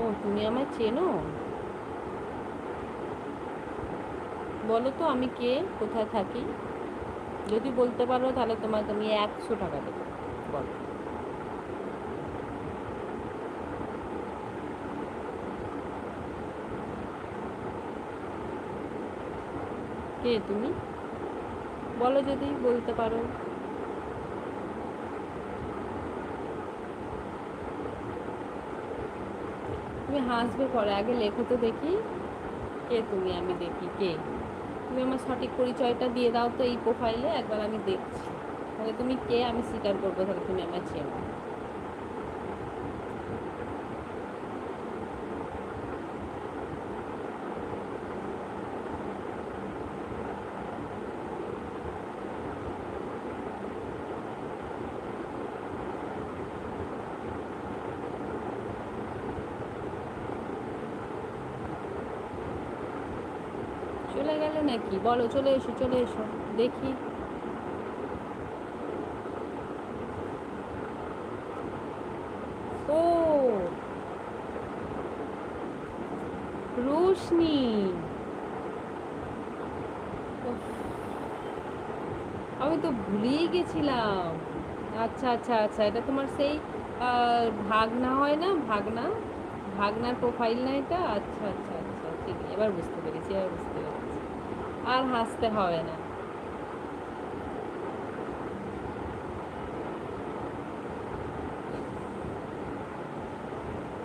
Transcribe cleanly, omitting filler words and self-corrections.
ও, তুমি আমায় চেনো? বলো তো আমি কে, কোথায় থাকি? যদি বলতে পারো তাহলে তোমাকে আমি 100 টাকা দেবো। বলো। কে তুমি? বলো যদি বলতে পারো। তুমি হাসবে পরে, আগে লেখো তো দেখি। কে তুমি, আমি দেখি কে। তুমি আমার সঠিক পরিচয়টা দিয়ে দাও তো এই প্রোফাইলে, একবার আমি দেখছি। তাহলে তুমি কে আমি স্বীকার করবো, তাহলে তুমি আমার চেনো। চলে গেলে নাকি? বলো, চলে এসো চলে এসো, দেখি। ও, রোশনি। উফ, আমি তো ভুলেই গেছিলাম। আচ্ছা আচ্ছা আচ্ছা, এটা তোমার সেই ভাগনা হয় না, ভাগনা? ভাগনার প্রোফাইল না এটা? আচ্ছা আচ্ছা আচ্ছা, ঠিক, এবার বুঝতে পেরেছি, এবার বুঝতে পেরেছি। আর হাসতে হবে না।